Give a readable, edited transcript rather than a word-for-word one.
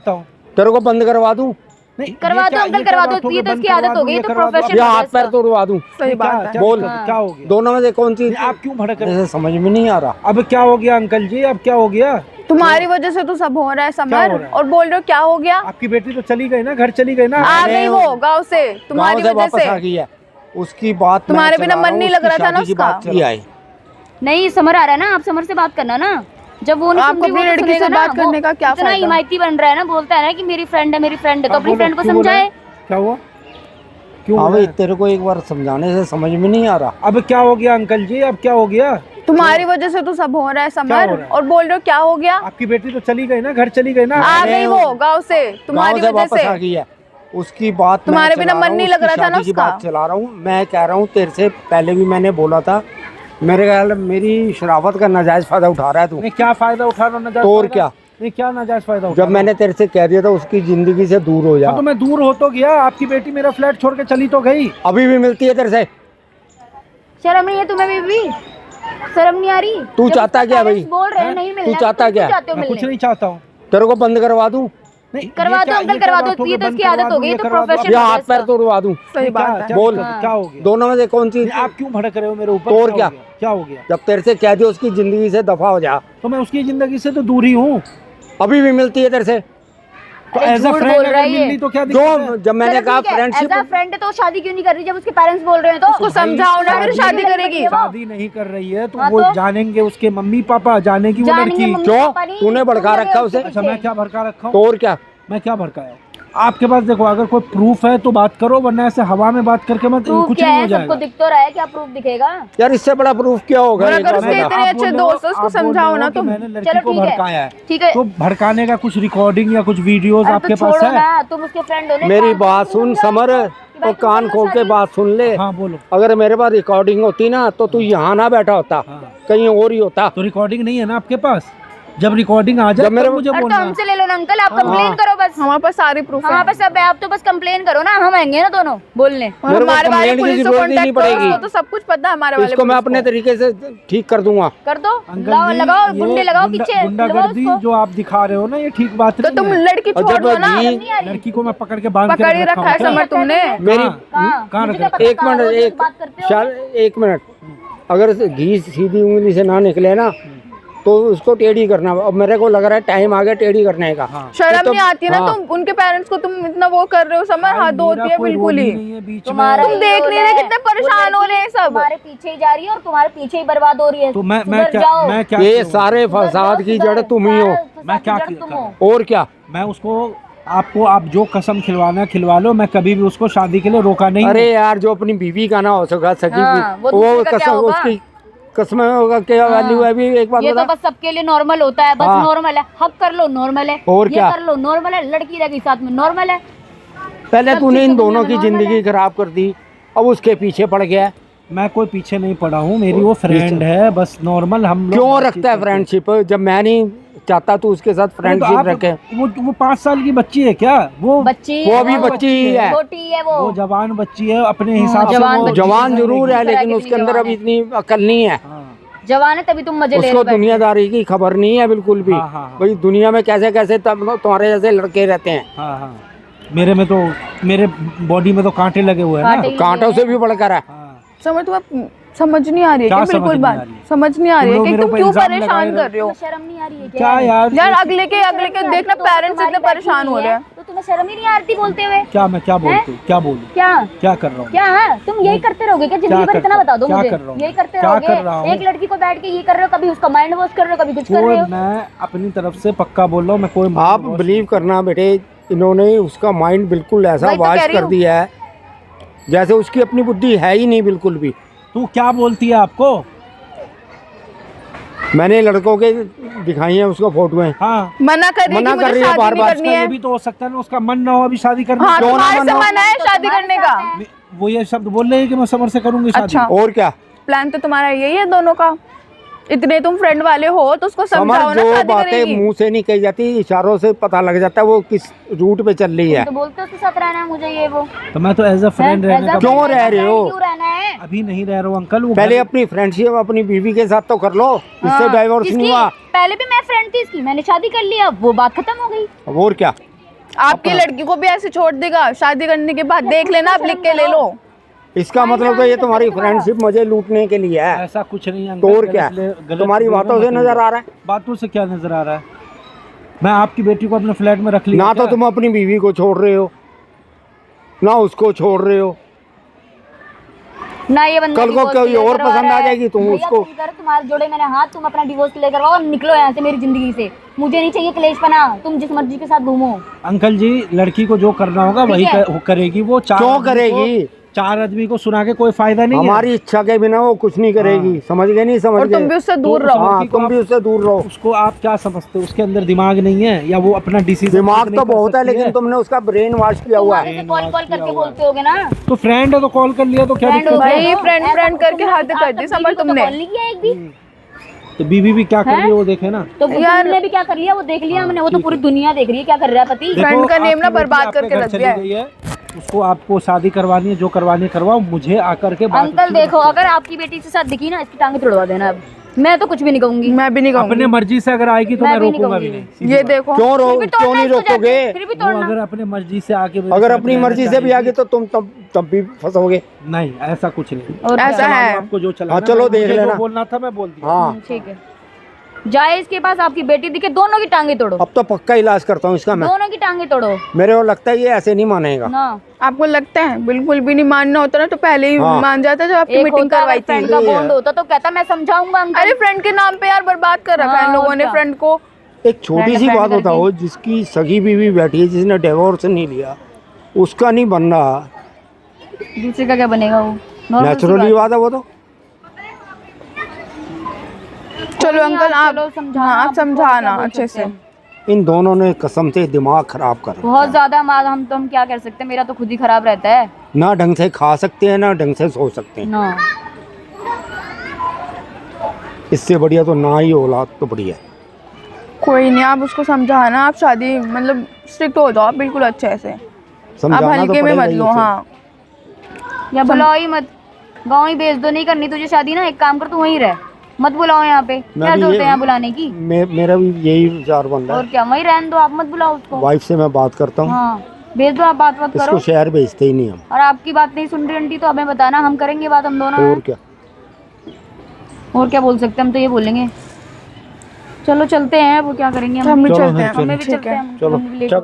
चाहता हूँ। तेरे को बंद करवा दूं? नहीं करवा दो अंकल, करवा दो, ये तो इसकी आदत हो गई, तो प्रोफेशन या हाथ पैर तोड़वा दूं? सही बात है। बोल। क्या हो गया? दोनों में से कौन सी? आप क्यों भड़क रहे हैं? समझ में नहीं आ रहा। अब क्या हो गया अंकल जी, अब क्या हो गया? तुम्हारी वजह से तो सब हो रहा है क्या हो समर, रहा है? और बोल रहे हो क्या हो गया? आपकी बेटी तो चली गई ना, घर चली गई ना। आ गई वो गाँव से तुम्हारी गाँव से वजह वापस आ से। गई है, उसकी बात मैं तुम्हारे चला बिना रहा मन हूँ, नहीं लग उसकी रहा था ना शादी की उसका। बात चली आई। नहीं समर आ रहा है ना, आप समर से बात करना ना, जब वो नहीं आपको सुन रही, अपनी वो तो लड़की से सुनेगा ना। बात करने का क्या इतना फायदा? हिमायती बन रहा है ना, बोलता है ना कि मेरी फ्रेंड है, मेरी फ्रेंड है, तो अपनी फ्रेंड को क्यों बोला? समझाए। क्या हुआ? क्यों हाँ बोला? भाई, तेरे को एक बार समझाने से समझ में नहीं आ रहा। अब क्या हो गया अंकल जी, अब क्या हो गया? तुम्हारी वजह से तो सब हो रहा है क्या समर, हो रहा है? और बोल रहे हो क्या हो गया? आपकी बेटी तो चली गई ना, घर चली गई ना। आ गई वो गाँव से तुम्हारी गाँव से वजह वापस आ से। गई है, उसकी बात मैं तुम्हारे चला बिना रहा मन हूँ, नहीं लग उसकी रहा था ना शादी की उसका। बात चला रहा हूँ। मैं कह रहा हूँ तेरे से पहले भी मैंने बोला था, मेरे ख्याल मेरी शराफत का नाजायज फायदा उठा रहा है तू। नहीं, क्या फायदा उठा रहा? नाजायज तो और फायदा? क्या? नहीं, क्या नाजायज फायदा उठा जब मैंने तेरे से कह दिया था उसकी जिंदगी से दूर हो जा। हाँ, तो मैं दूर हो तो गया, आपकी बेटी मेरा फ्लैट छोड़ के चली तो गई। अभी भी मिलती है तेरे से? शर्म नहीं है तुम्हें भी? शर्म नहीं आ रही? तू जब चाहता उसका क्या parents भाई? बोल रहे हैं नहीं मिलना, तू चाहता तुम क्या? क्यों चाहते हो मैं कुछ मिलने? नहीं चाहता हूँ। तेरे को बंद करवा दूं? नहीं, करवा ये दो क्या- अंकल, ये करवा क्या दो, बात होगी? ये तो बंद इसकी करवा आदत हो दूं, गई, ये तो करवा दूं। प्रोफेशन या है हाथ पैर इसका। तोड़वा दूं? सही बात है। क्या- बोल। क्या हो गया? दोनों में से कौन सी? नहीं, आप क्यों भड़क रहे हो मेरे ऊपर? तो और क्या क्या? हो गया? क्या हो गया? जब तेरे से कह दिया उसकी जिंदगी से दफा हो जा। तो मैं उसकी जिंदगी से तो दूर ही हूँ। अभी भी मिलती है तेरे से? तो अरे एज अ झूठ फ्रेंड बोल अगर रहा है ये। मिलनी तो क्या दिक्कत है? जो जब मैंने चलो कहा ठीक है, फ्रेंडशिप, as a friend है तो शादी क्यों नहीं कर रही जब उसके पेरेंट्स बोल रहे हैं तो? उसको समझाओ ना, फिर शादी करेगी। शादी नहीं कर रही है तो हाँ वो तो? जानेंगे, उसके मम्मी पापा जानेगी वो जानेंगे लड़की। मम्मी क्यों? पापा नहीं, तूने तुम भड़का लगे रखा उसके उसे? अच्छा, पीछे। मैं क्या भड़का रखा तो हूँ? और क्या? मैं क्या भड़काया हूँ? आपके पास देखो, अगर कोई प्रूफ है तो बात करो, वरना ऐसे हवा में बात करके मत, प्रूफ कुछ क्या नहीं है? हो सबको जाएगा। दिख तो रहा है, क्या प्रूफ दिखेगा? यार इससे बड़ा प्रूफ क्या होगा? और एक अगर बात उसके बता। इतने आप अच्छे बोल रहे दोस्त हो- उसको आप बोल रहे समझाओ हो ना कि तुम। मैंने लड़की चलो को ठीक है, भड़काया है, ठीक है। तो भड़काने का कुछ रिकॉर्डिंग या कुछ वीडियोस अरे आपके तो पास छोड़ो है? ना, तुम उसके फ्रेंड हो ना, मेरी काम बात तुम सुन समझाओ समर, उसको कि भाई और तुम कान करो खोल के शादी। बात सुन ले। हाँ बोलो। अगर मेरे पास रिकॉर्डिंग होती ना तो तू यहाँ ना बैठा होता, हाँ। कहीं और ही होता। तो रिकॉर्डिंग नहीं है ना आपके पास? जब रिकॉर्डिंग आ जाए जब मेरे- तब मुझे अरे तो बोलना। हमसे ले लो ना अंकल, आप हाँ। कंप्लेन करो बस। हमारे पास सारे प्रूफ हमारे पास सब है, आप तो बस कंप्लेन करो ना, हम आएंगे ना दोनों बोलने। और मेरे को हमारे बारे complaint की पुलिस को जरूरत ही नहीं कांटेक्ट करो, पड़ेगी। उसको तो सब कुछ पता है हमारे वाले इसको मैं पुलिस अपने को। तरीके से ठीक कर दूंगा। कर दो, अंकल लाओ जी, लगाओ, ये गुंडे लगाओ गुंडा- पीछे, लगाओ गुंडागर्दी उसको। जो आप दिखा रहे हो ना, ये ठीक बात तो नहीं तुम है। लड़की और छोड़ जब दो ना, घी- नहीं आ रही। लड़की को मैं पकड़ के बांध पकड़ के ही रखा रखा हूँ है क्या? समर तुमने। मेरी कहाँ? कहाँ मुझे रख क्या पता एक कहाँ मिनट, रोज एक बात करते हो? शाल एक मिनट, अगर घी सीधी उंगली से ना निकले ना तो उसको टेढ़ी करना। अब मेरे को लग रहा है टाइम आ गया टेढ़ी करने का। हाँ। शर्म तो- नहीं आती ना हाँ। तुम उनके पेरेंट्स को, तुम इतना वो कर रहे हो समर, हाथ धोती मेरा है कोई बिल्कुल रोल ही। नहीं है बीच में। तुम्हारा तुम ही देख रोल नहीं रहे है। कितने वो परेशान हो लड़की रहे हैं सब। तुम्हारे पीछे ही जा रही है और तुम्हारे पीछे ही बर्बाद हो रही है। तो मैं सुधर क्या जाओ। मैं क्या ये करूं? सारे फसाद की जड़ तुम ही हो। मैं क्या जड़ तुम हो। और क्या? मैं उसको आपको आप जो कसम खिलवाना खिलवा लो, मैं कभी भी उसको शादी के लिए रोका नहीं। अरे यार, जो अपनी बीवी का ना हो सका सकी हाँ, वो वो दूसरे का क्या कसम, होगा? उसकी कसम होगा क्या वैल्यू है? अभी एक बात ये तो बता। बस सबके लिए नॉर्मल होता है, बस हाँ। नॉर्मल है। हक कर लो नॉर्मल है, और ये क्या? कर लो नॉर्मल है, लड़की रहेगी साथ में नॉर्मल है। पहले सब तूने इन चीज़ों दोनों में की normal जिंदगी है। खराब कर दी, अब उसके पीछे पड़ गया। मैं कोई पीछे नहीं पड़ा हूँ, मेरी वो फ्रेंड है, बस नॉर्मल हम लोग क्यों बातचीत रखता है करते हैं। फ्रेंडशिप? जब मैं नहीं चाहता तू उसके साथ अरे तो फ्रेंडशिप आप- रखे। वो 5 साल की बच्ची है क्या? वो बच्ची वो अभी है, बच्ची ही है। छोटी है वो वो। जवान बच्ची है, अपने हिसाब से जवान वो बच्ची जवान जरूर है, इस तरह लेकिन की उसके भी अंदर जवान अभी है। इतनी अकल नहीं है। हाँ। जवान है तभी तुम मजे ले उसको रहे हो। दुनियादारी की खबर नहीं है बिल्कुल भी। हाँ, हाँ, हाँ। भाई दुनिया में कैसे कैसे तुम्हारे जैसे लड़के रहते हैं। हाँ हाँ, मेरे में तो मेरे बॉडी में तो कांटे लगे हुए हैं कांटे ना। ही कांटों से भी बढ़कर है। हाँ। समर तुम्हें समझ नहीं आ रही है क्या कि समझ बिल्कुल नहीं आ बात रही है? समझ नहीं आ रही है तुम लोग कि मेरे तुम ऊपर क्यों इल्जाम लगाए परेशान रहे हो। कर रहे हो। तुम्हें शर्म नहीं आ रही है क्या यार? यार अगले के देखना पेरेंट्स इतने परेशान हो रहे हैं। तो तुम्हें शर्म ही नहीं आ रही बोलते हुए? क्या मैं क्या बोलती हूँ? क्या बोलूँ? क्या क्या कर रहा हूँ? क्या है? तुम यही करते रहोगे क्या जिंदगी क्या भर? करता इतना हूँ? बता दो क्या मुझे, कर रहा हूँ? यही करते क्या कर रहा रहोगे? हूँ? एक लड़की को बैठ के ये कर रहे हो, कभी उसका माइंड वॉश कर रहे हो, कभी कुछ कर रहे हो। मैं अपनी तरफ से पक्का बोल रहा हूँ, मैं कोई आप बिलीव करना बेटे, इन्होंने उसका माइंड बिल्कुल ऐसा वही तो वाश कह रही कर हूँ। दिया है जैसे उसकी अपनी बुद्धि है ही नहीं बिल्कुल भी। तू क्या बोलती है आपको? मैंने लड़कों के दिखाई हैं उसको फोटोएं। हाँ, मना कर रही है मना कि कर मुझे रही है शादी बार-बार, नहीं करनी ये है। भी तो हो सकता है ना, उसका मन ना हो अभी शादी करने हाँ का। क्यों ना तुम्हारे से मना? मना है तो शादी तुम्हारे करने साथ का। है। वो ये शब्द बोल रहे हैं कि मैं समर से करूंगी शादी। अच्छा और क्या? प्लान तो तुम्हारा यही है दोनों का। इतने तुम फ्रेंड वाले हो तो उसको समझ, समझाओ ना, जो शादी बातें करेगी। मुंह से नहीं कही जाती, इशारों से पता लग जाता है वो किस रूट पे चल रही है। तो बोलते हो उसके साथ रहना है मुझे, ये वो तो मैं तो एज अ फ्रेंड है? रहने ऐसा का क्यों friend रह रहे हो? क्यों रहना है? अभी नहीं रह रहा हूँ अंकल। वो पहले घर- अपनी फ्रेंडशिप अपनी बीवी के साथ तो कर लो, इससे हाँ, डाइवोर्स नहीं किसकी? हुआ। पहले भी मैं फ्रेंड थी इसकी, मैंने शादी कर लिया, वो बात खत्म हो गई। अब और क्या? आपकी लड़की को भी ऐसे छोड़ देगा? शादी करने के बाद देख लेना, आप लिख के ले लो। इसका मतलब तो ये तुम्हारी फ्रेंडशिप मुझे लूटने के लिए है। ऐसा कुछ नहीं है तो और अंकल, क्या? गलत तुम्हारी बोलो बातों से मत नजर आ रहा है। बातों से क्या नजर आ रहा है? मैं आपकी बेटी को अपने फ्लैट में रख लिया ना तो क्या? तुम अपनी बीवी को छोड़ रहे हो, ना उसको छोड़ रहे हो। ना ये बंदा कल को divorce कोई के लिए और करवा पसंद रहा आ है। जाएगी, तुम भैया, उसको- तुम कर, तुम्हारे जोड़े मैंने हाथ, तुम अपना डिवोर्स के लिए करवाओ और निकलो यहाँ से मेरी जिंदगी से। मुझे नहीं चाहिए क्लेश बना, तुम जिस मर्जी के साथ घूमो। अंकल जी, लड़की को जो करना होगा वही ठीक है। करेगी वो। क्यों करेगी? चार आदमी को सुना के कोई फायदा नहीं है। हमारी इच्छा के बिना वो कुछ नहीं करेगी। समझ गए? नहीं समझ और तुम भी गए? उससे दूर तो रहो। उस- हाँ, तुम भी उससे दूर रहो। उसको आप क्या समझते हो? उसके अंदर दिमाग नहीं है या वो अपना डिसीजन? दिमाग तो बहुत है, लेकिन तुमने उसका ब्रेन वॉश किया हुआ है। कॉल कॉल करके बोलते होगे ना, तो फ्रेंड है तो कॉल कर लिया तो क्या फ्रेंड दिक्कत हो है? भाई, गया तो। फ्रेंड ऐसा फ्रेंड तो करके तुमने हद आज कर तक दी समर बीवी को तो तुमने। कॉल नहीं किया एक भी। तो बीवी भी क्या कर रही है वो देखे ना। तो तुमने भी क्या कर लिया वो देख लिया हमने। वो तो पूरी दुनिया देख रही है क्या कर रहा है पति। देखो, फ्रेंड का नेम ना आपकी बेटी बर्बाद आपके करके घर रख चली दिया है। गई है, उसको आपको शादी करवानी है, जो करवानी है करवाओ, मुझे आकर के बात अंकल देखो, अगर आपकी बेटी के साथ दिखी ना, इसकी टांगे तोड़वा देना। अब मैं तो कुछ भी नहीं कहूंगी। मैं भी नहीं कहूंगी। अपने मर्जी से अगर आएगी तो मैं मैं भी नहीं रोकूंगा भी कहूंगी। नहीं। सीधी ये बात। देखो, क्यों फिर भी क्यों तोड़ना नहीं इसको जाके, रोकोगे? फिर भी वो तोड़ना। अगर अपने मर्जी से आके मेरे अगर साथ अपनी रहना मर्जी से भी चाहेगी- आगे तो तुम तब भी फंसोगे। नहीं, ऐसा कुछ नहीं। और ऐसा क्या? है। आपको जो चला हाँ, चलो देख लेना। बोलना था मैं बोल दिया। हाँ, ठीक है, जाए इसके पास, आपकी बेटी दिखे, दोनों की टांगे तोड़ो। अब तो पक्का इलाज करता हूँ इसका मैं। दोनों की टांगे तोड़ो मेरे को लगता है ये ऐसे नहीं मानेगा। ना। आपको लगता है बिल्कुल भी नहीं मानना होता ना तो पहले ही हाँ। मान जाता जब आपकी एक मीटिंग होता करवाई फ्रेंड थी। का बॉन्ड होता तो कहता मैं समझाऊंगा अंकल। अरे फ्रेंड के नाम पे यार बर्बाद कर रखा है इन हाँ, लोगों और ने क्या? फ्रेंड को। एक छोटी सी फ्रेंड बात करके। बताओ, जिसकी सगी बीवी बैठी है, जिसने डिवोर्स नहीं लिया, उसका नहीं बन रहा। दूसरे का क्या बनेगा वो? Normal सी नेचुरली बात। बात है वो तो। चलो नहीं, अंकल आप चलो आप समझाना, हाँ आप आप क्या समझाना बोल अच्छे सकते से। हैं? इन दोनों ने कसम से दिमाग खराब कर रखा बहुत है। ज्यादा हम तो हम क्या कर सकते हैं, मेरा तो खुद ही खराब रहता है ना ढंग से खा सकते हैं, ना ढंग से सो सकते हैं। ना। इससे बढ़िया तो ना ही औलाद तो बढ़िया है। कोई नहीं, आप उसको समझाना। आप शादी मतलब स्ट्रिक्ट हो जाओ बिल्कुल अच्छे से। आप समझाना तो हल्के में पड़ेगा मत ही लो। उसे। हाँ, या बुलाओ ही मत, गाँव ही भेज दो। नहीं करनी तुझे शादी ना, एक काम कर तू वहीं रह, मत बुलाओ यहाँ पे। क्या भी जरूरत ये- है यहाँ बुलाने की? मेरा भी यही विचार बन रहा और है। क्या, वहीं रहने दो, आप मत बुलाओ उसको। वाइफ से मैं बात करता हूँ, हाँ भेज दो, आप बात बात इसको करो। शहर भेजते ही नहीं हम। और आपकी बात नहीं सुन रही आंटी तो हमें बताना, हम करेंगे बात, हम दोनों और हैं। क्या। और क्या बोल सकते हैं, हम तो ये बोलेंगे। चलो चलते हैं, वो क्या करेंगे हम भी चलो, चलते हैं। हमें भी ठीक चलते है। हैं, चलो, हम भी लेट